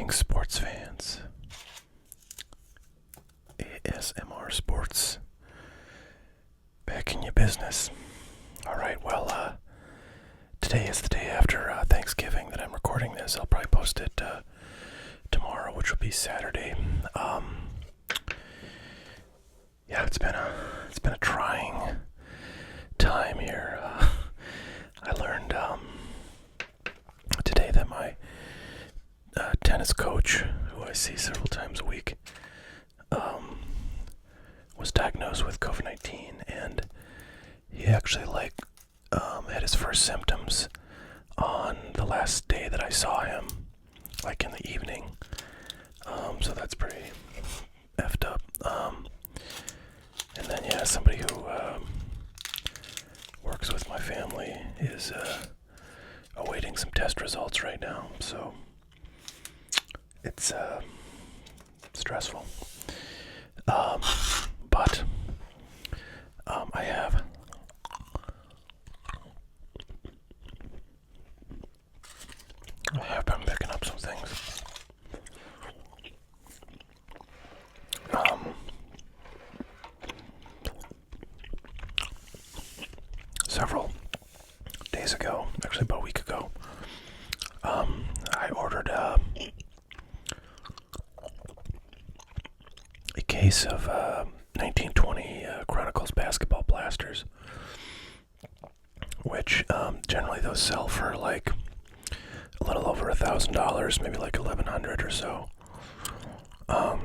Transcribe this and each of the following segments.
Greetings, sports fans. ASMR Sports. Back in your business. Alright, well, today is the day after Thanksgiving that I'm recording this. I'll probably post it tomorrow, which will be Saturday. Yeah, it's been a trying time here. I learned today that my tennis coach, who I see several times a week, was diagnosed with COVID-19, and he actually had his first symptoms on the last day that I saw him, like in the evening. So that's pretty effed up. And then somebody who works with my family is awaiting some test results right now, so it's stressful. But I have been picking up some things. Several days ago, actually about a week ago, I ordered a case of 1920 Chronicles basketball blasters, which generally those sell for like a little over $1,000, maybe like $1,100 or so. But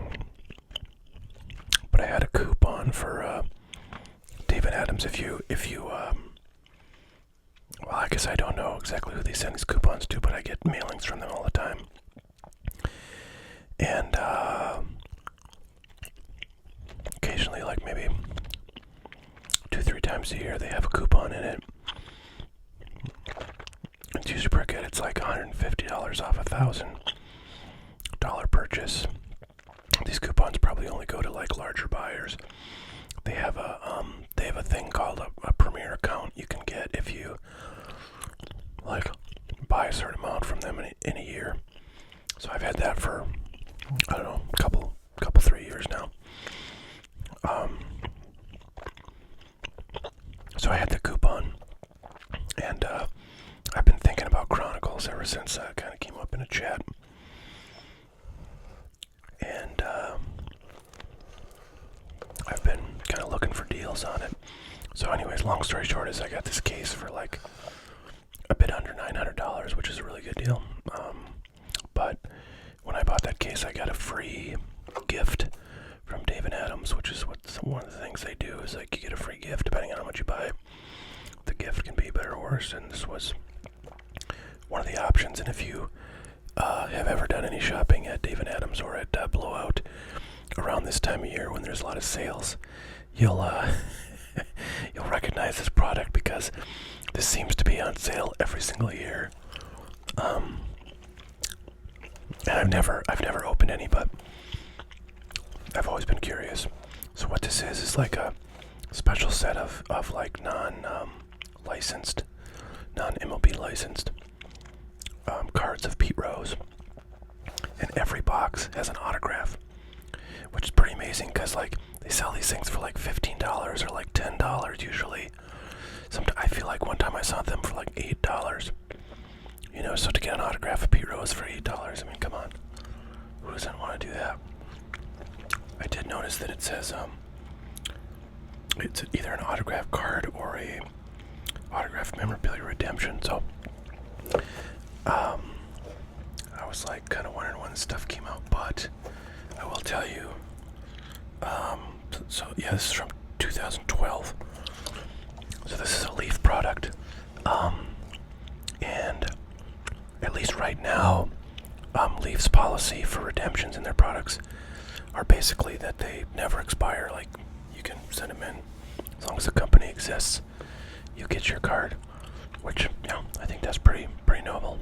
I had a coupon for David Adams. If you well, I guess I don't know exactly who they send these coupons to, but I get mailings from them all the time. And occasionally, like maybe 2-3 times a year, they have a coupon in it. It's usually pretty good. It's like $150 off $1,000 purchase. These coupons probably only go to like larger buyers. They have a thing called a premier account you can get if you like buy a certain amount from them in a year. So I've had that for, I don't know, a couple 3 years now. So I had the coupon, and I've been thinking about Chronicles ever since that kind of came up in a chat. And I've been kind of looking for deals on it. So anyways, long story short is I got this case for like a bit under $900, which is a really good deal. But when I bought that case, I got a free gift from David Adams, which is one of the things they do, is like you get a free gift depending on how much you buy. The gift can be better or worse, and this was one of the options. And if you have ever done any shopping at David Adams or at Blowout around this time of year when there's a lot of sales, you'll you'll recognize this product because this seems to be on sale every single year. And I've never opened any, but I've always been curious. So what this is like a special set of like non-licensed, non-MLB licensed cards of Pete Rose. And every box has an autograph, which is pretty amazing because like they sell these things for like $15 or like $10 usually. I feel like one time I saw them for like $8. You know, so to get an autograph of Pete Rose for $8, I mean, come on. Who doesn't want to do that? I did notice that it says it's either an autograph card or a autograph memorabilia redemption. So I was like kind of wondering when this stuff came out, but I will tell you. So yeah, this is from 2012. So this is a Leaf product, and at least right now, Leaf's policy for redemptions in their products are basically that they never expire. Like, you can send them in as long as the company exists. You get your card, which, I think that's pretty noble.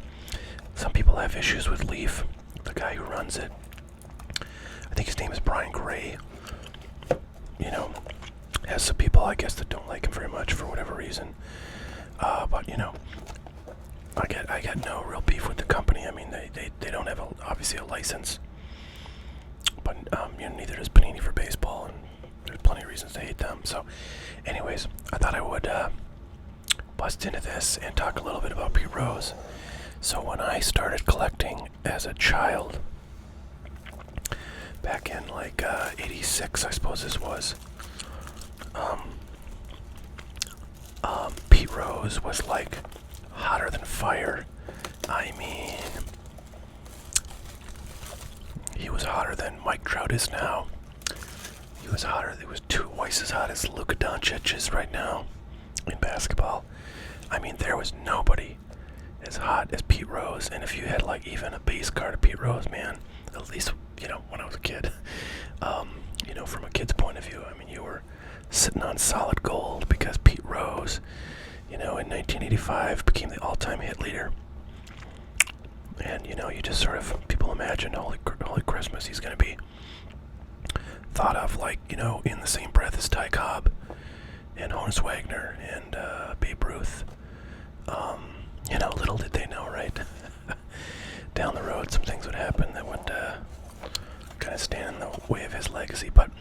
Some people have issues with Leaf. The guy who runs it, I think his name is Brian Gray, has some people, I guess, that don't like him very much for whatever reason. But I got no real beef with the company. I mean, they don't have obviously a license. But neither does Panini for baseball, and there's plenty of reasons to hate them. So, anyways, I thought I would bust into this and talk a little bit about Pete Rose. So when I started collecting as a child, back in like 86, I suppose this was, Pete Rose was like hotter than fire. I mean, he was hotter than Mike Trout is now. He was twice as hot as Luka Doncic is right now in basketball. I mean, there was nobody as hot as Pete Rose. And if you had like even a base card of Pete Rose, man, at least, when I was a kid, from a kid's point of view, I mean, you were sitting on solid gold because Pete Rose, in 1985 became the all-time hit leader. And, you just sort of, people imagine, holy Christmas, he's going to be thought of like, in the same breath as Ty Cobb and Honus Wagner and Babe Ruth. Little did they know, right? Down the road, some things would happen that would kind of stand in the way of his legacy. But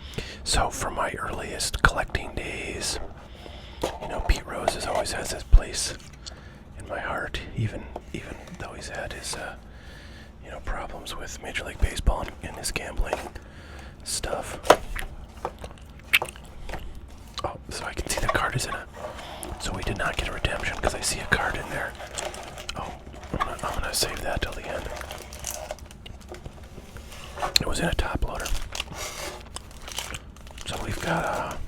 so from my earliest collecting days, Pete Rose always has his place in my heart, even though he's had his problems with Major League Baseball and his gambling stuff. Oh, so I can see the card is in it. So we did not get a redemption because I see a card in there. Oh, I'm gonna save that till the end. It was in a top loader. So we've got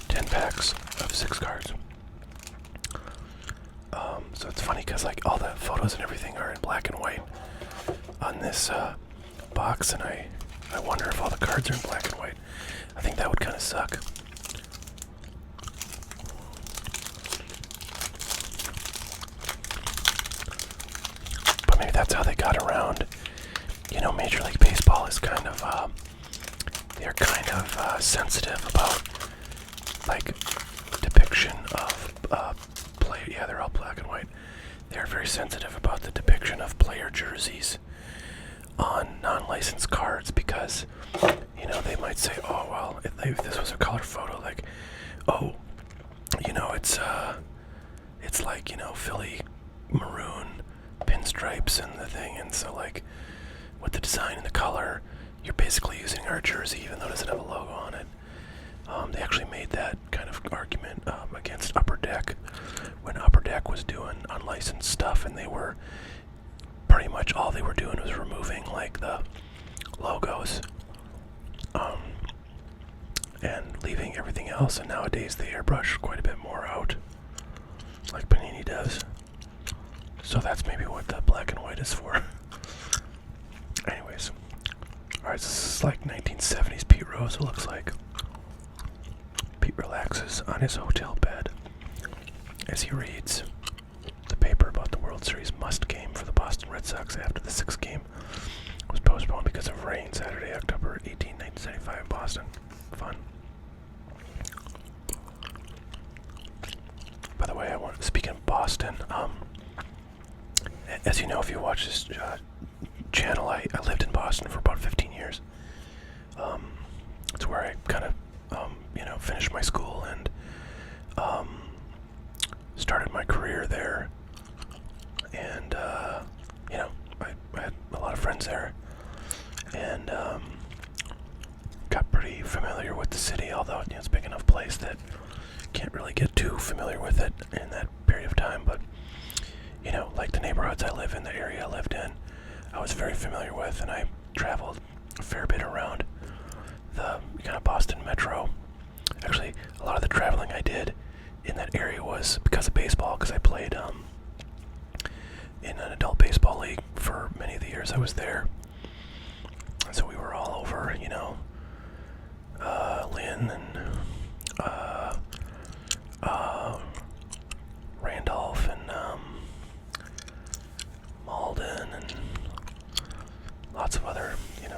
10 packs of 6 cards. So it's funny because like all the photos and everything are in black and white on this box, and I wonder if all the cards are in black and white. I think that would kind of suck. But maybe that's how they got around. Major League Baseball is kind of, they're kind of sensitive about, like, depiction of player. Yeah, they're all black and white. They're very sensitive about the depiction of player jerseys on non-licensed cards because, they might say, oh, well, if this was a color photo, like, oh, it's like, Philly maroon pinstripes and the thing, and so, like, with the design and the color, you're basically using our jersey even though it doesn't have a logo on it. They actually made that kind of argument against Upper Deck when Upper Deck was doing unlicensed stuff, and they were pretty much all they were doing was removing like the logos and leaving everything else, and nowadays they airbrush quite a bit more out like Panini does. So that's maybe what the black and white is for. Anyways, alright, so this is like 1970s Pete Rose, it looks like. Pete relaxes on his hotel bed as he reads the paper about the World Series must game for the Boston Red Sox after the 6th game was postponed because of rain Saturday, October 18, 1975 in Boston. Fun. By the way, speaking of Boston, as you know, if you watch this channel, I lived in Boston for about 15 years. It's where I kind of, finished my school and started my career there. And, I had a lot of friends there. And got pretty familiar with the city, although it's a big enough place that can't really get too familiar with it in that period of time. But, like the neighborhoods I live in, the area I lived in, I was very familiar with, and I traveled a fair bit around the kind of Boston metro. Actually, a lot of the traveling I did in that area was because of baseball, because I played in an adult baseball league for many of the years I was there. And so we were all over, Lynn and Randolph and Malden and lots of other,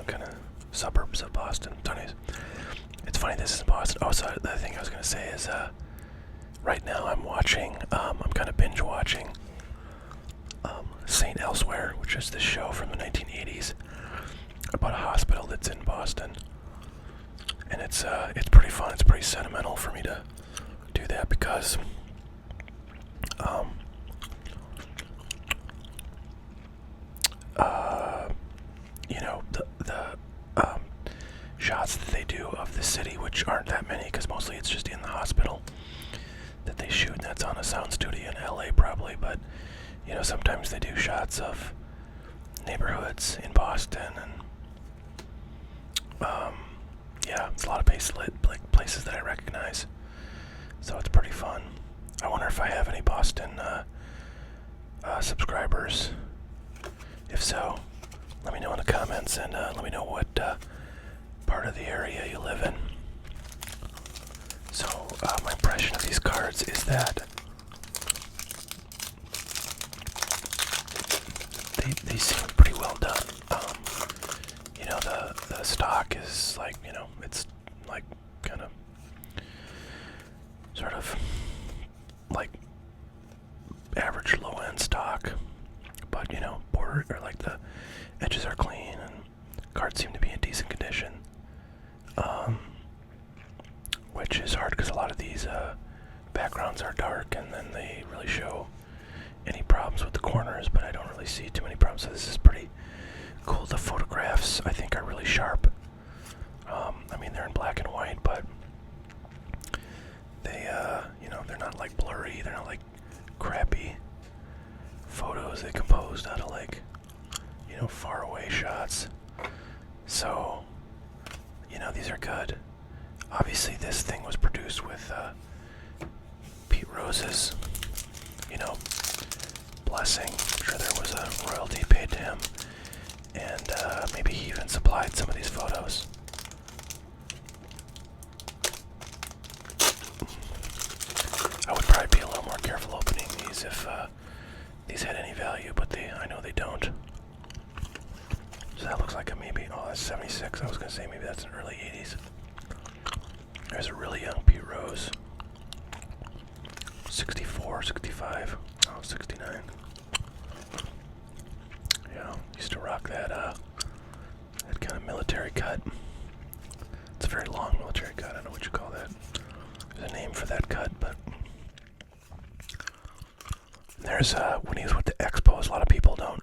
kind of suburbs of Boston. It's funny this is in Boston. Oh, so the other thing I was going to say is right now I'm watching, I'm kind of binge watching St. Elsewhere, which is this show from the 1980s about a hospital that's in Boston. And it's pretty fun. It's pretty sentimental for me to do that because you know, the shots that they do of the city, which aren't that many because mostly it's just in the hospital that they shoot, and that's on a sound studio in LA probably, but you know, sometimes they do shots of neighborhoods in Boston, and yeah, it's a lot of places that I recognize, so it's pretty fun. I wonder if I have any Boston subscribers. If so, let me know in the comments, and let me know what part of the area you live in. So my impression of these cards is that they seem pretty well done. You know, the stock is like, you know, it's like kind of sort of like average low end stock, but you know, border or like the edges are clean and cards seem to be in decent condition. Which is hard because a lot of these backgrounds are dark and then they really show any problems with the corners, but I don't really see too many problems, so this is pretty cool. The photographs, I think, are really sharp. I mean, they're in black and white, but they, you know, they're not like blurry, they're not like crappy photos they composed out of like, you know, far away shots. So, you know, these are good. Obviously, this thing was produced with Pete Rose's, you know, blessing. I'm sure there was a royalty paid to him, and maybe he even supplied some of these photos. I would probably be a little more careful opening these if these had any value, but I know they don't. So that looks like a maybe, oh, that's 76. I was going to say maybe that's an early 80s. There's a really young Pete Rose. 64, 65, oh, 69. Yeah, used to rock that kind of military cut. It's a very long military cut. I don't know what you call that. There's a name for that cut, but there's when he was with the Expos. A lot of people don't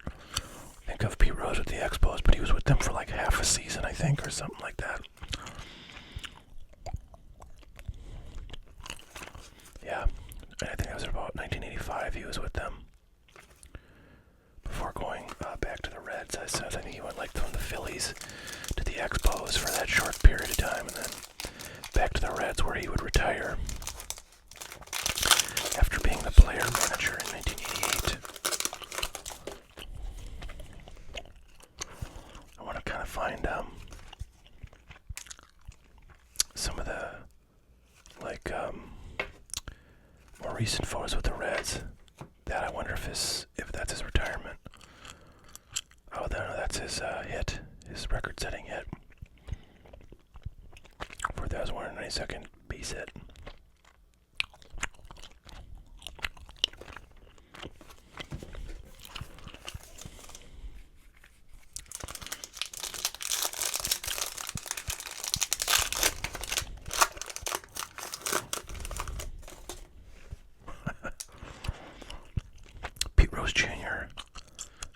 think of Pete Rose with the Expos, but he was with them for like half a season, I think, or something like that. Yeah, and I think that was about 1985 he was with them. Before going back to the Reds, I think he went like from the Phillies to the Expos for that short period of time, and then back to the Reds where he would retire after being the player manager in 1988. I want to kind of find some of the like more recent photos with the Reds. That I wonder if that's his retirement. Oh, no, that's his hit, his record-setting hit. 4,192nd base hit. Pete Rose Jr.,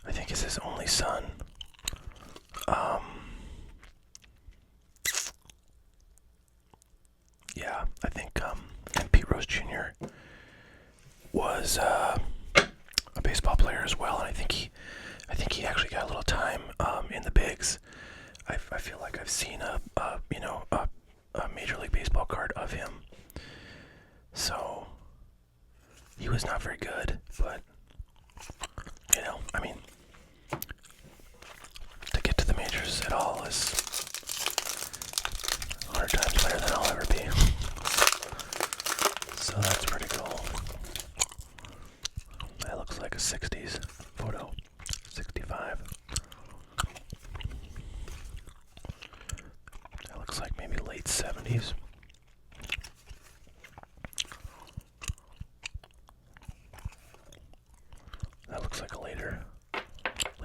I think, is his only son. Yeah, I think, and Pete Rose Jr. was a baseball player as well, and I think he actually got a little time in the bigs. I feel like I've seen a Major League Baseball card of him. So he was not very good, but you know, I mean, to get to the majors at all is 100 times better than I'll ever be. So that's pretty cool. That looks like a 60s photo. 65. That looks like maybe late 70s. That looks like a later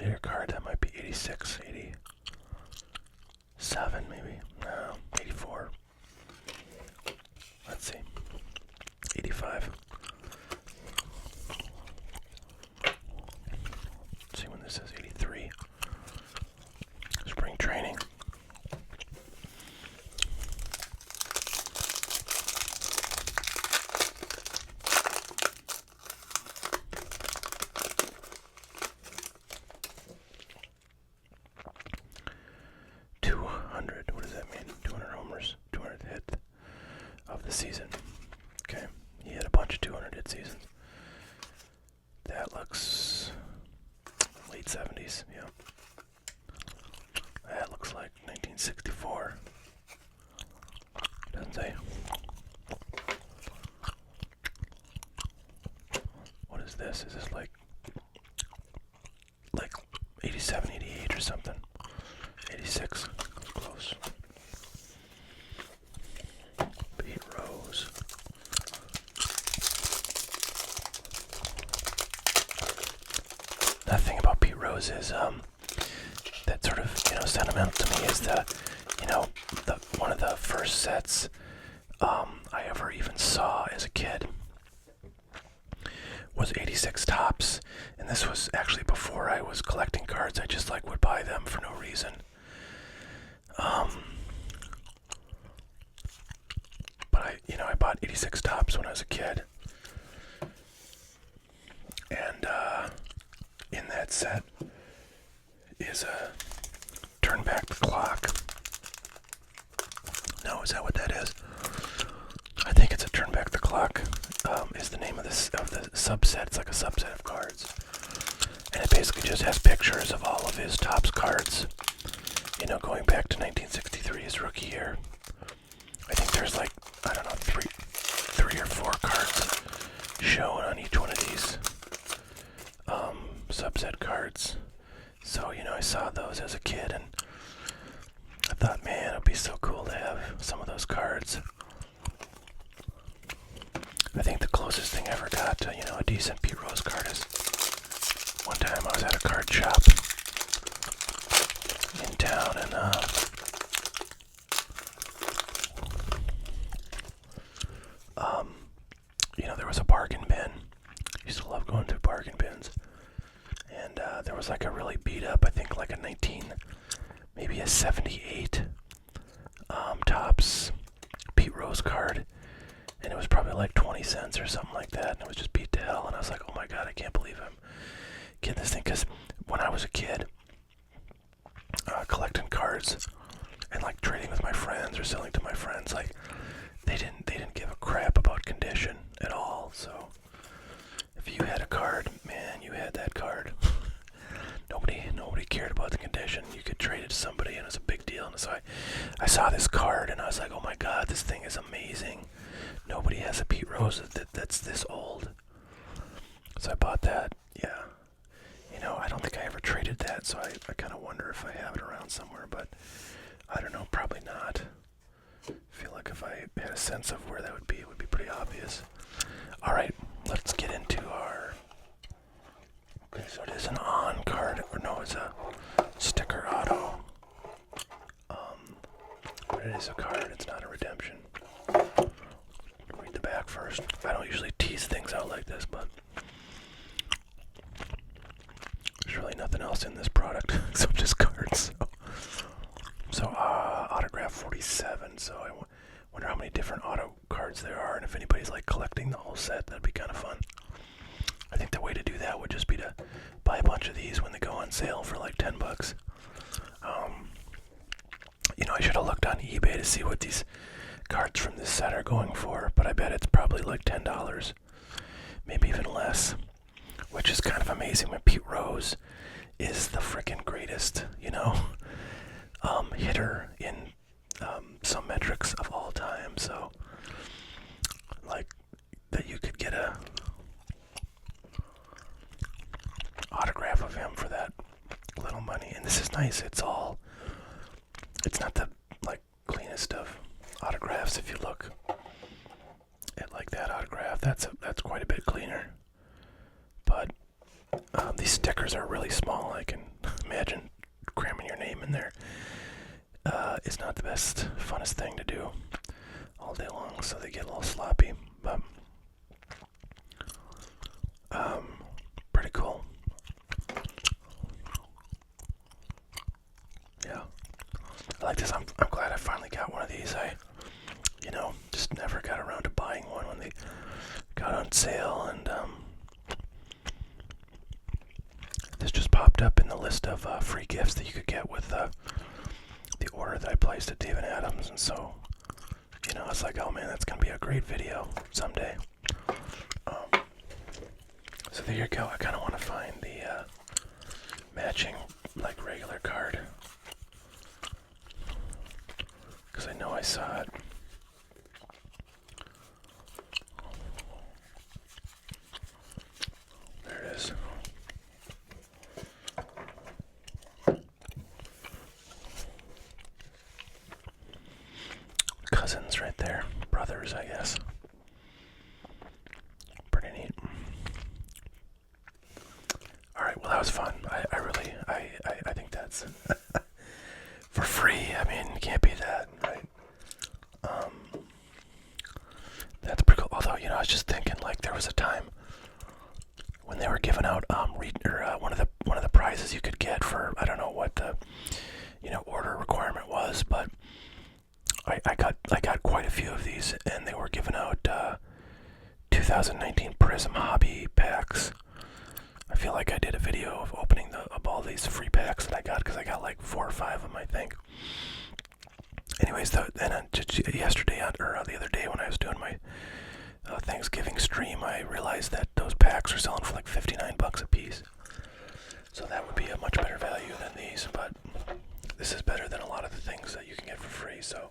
later card, that might be 86, 87 maybe. No, 84. Let's see. 85. Let's see when this is. 83. Spring training. What does that mean? 200 homers, 200th hit of the season. Okay, he had a bunch of 200 hit seasons. That looks late 70s, yeah. That looks like 1964. Doesn't say. What is this? Is this like 87, 88 or something? 86. Close. Pete Rose. The thing about Pete Rose is that sort of sentimental to me is the one of the first sets I ever even saw as a kid was 86 Topps, and this was actually before I was collecting cards. I just would buy them for no reason. But I bought 86 Topps when I was a kid, and in that set is a Turn Back the Clock. No, is that what that is? I think it's a Turn Back the Clock. Is the name of the subset. It's like a subset of cards, and it basically just has pictures of all of his Topps cards. Going back to 1963, his rookie year. I think there's I don't know, three or four cards shown on each one of these subset cards. So, I saw those as a kid, and I thought, man, it'd be so cool to have some of those cards. I think the closest thing I ever got to, a decent Pete Rose card is one time I was at a card shop in town, and there was a bargain bin. I used to love going to bargain bins, and there was a really beat up, I think maybe a 78 Topps Pete Rose card, and it was probably 20 cents or something like that, and it was just beat to hell, and I was like, oh my god, I can't believe I'm getting this thing, because when I was a kid, collecting cards and trading with my friends or selling to my friends, they didn't give a crap about condition at all. So if you had a card, man, you had that card. Nobody cared about the condition. You could trade it to somebody, and it was a big deal. And so I saw this card, and I was like, oh my god, this thing is amazing. Nobody has a Pete Rose that's this old. So I bought that. Yeah. I don't think I ever traded that, so I kind of wonder if I have it around somewhere, but I don't know, probably not. I feel like if I had a sense of where that would be, it would be pretty obvious. Alright, let's get into our... Okay, so it is an on card, or no, it's a sticker auto. But it is a card, it's not a redemption. Read the back first. I don't usually tease things out like this, but... there's really nothing else in this product except just cards. So autograph 47. So I wonder how many different auto cards there are, and if anybody's collecting the whole set, that'd be kind of fun. I think the way to do that would just be to buy a bunch of these when they go on sale for $10. I should have looked on eBay to see what these cards from this set are going for, but I bet it's probably $10, maybe even less. Which is kind of amazing when Pete Rose is the freaking greatest, hitter in some metrics of all time. So, that you could get a autograph of him for that little money. And this is nice. It's not the cleanest of autographs. If you look at that autograph, that's quite a bit cleaner. But these stickers are really small. I can imagine cramming your name in there is not the best, funnest thing to do all day long, so they get a little sloppy, but pretty cool. Yeah, I like this. I'm glad I finally got one of these. I just never got around to buying one when they got on sale, and this just popped up in the list of free gifts that you could get with the order that I placed at Ave N, and so it's like, oh man, that's gonna be a great video someday. So there you go. I kind of want to find the matching like regular card, because I know I saw it. There it is. Cousins right there. Brothers, I guess. Pretty neat. Alright, well that was fun. I think that's for free. I mean, you can't beat that, right? That's pretty cool. Although, I was just thinking, like, there was a time when they were giving out one of the prizes you could get for, I don't know what the order requirement was, but I got quite a few of these, and they were giving out 2019 Prism Hobby packs. I feel like I did a video of opening up all these free packs that I got, because I got like 4 or 5 of them, I think. Anyways, yesterday or the other day when I was doing my Thanksgiving stream, I realized that those packs are selling for like $59 a piece. So that would be a much better value than these, but this is better than a lot of the things that you can get for free, so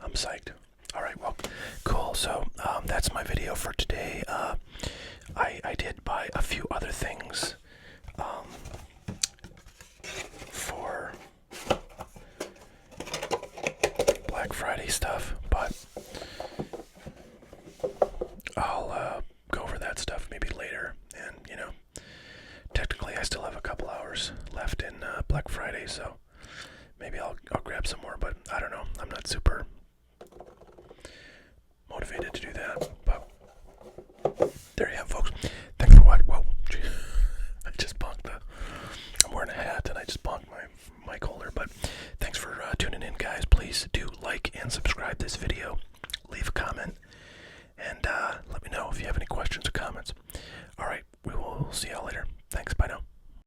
I'm psyched. Alright, well, cool. So that's my video for today. I did buy a few other things for Black Friday stuff, but I'll go over that stuff maybe later. And technically I still have a couple hours left in Black Friday, so maybe I'll grab some more, but I don't know. I'm not super motivated to do that, but there you have, folks. Thanks for watching. Whoa, gee. I just bonked I'm wearing a hat and I just bonked my mic holder, but thanks for tuning in, guys. Please do like and subscribe this video. Leave a comment, and let me know if you have any questions or comments. Alright, we will see y'all later. Thanks, bye now.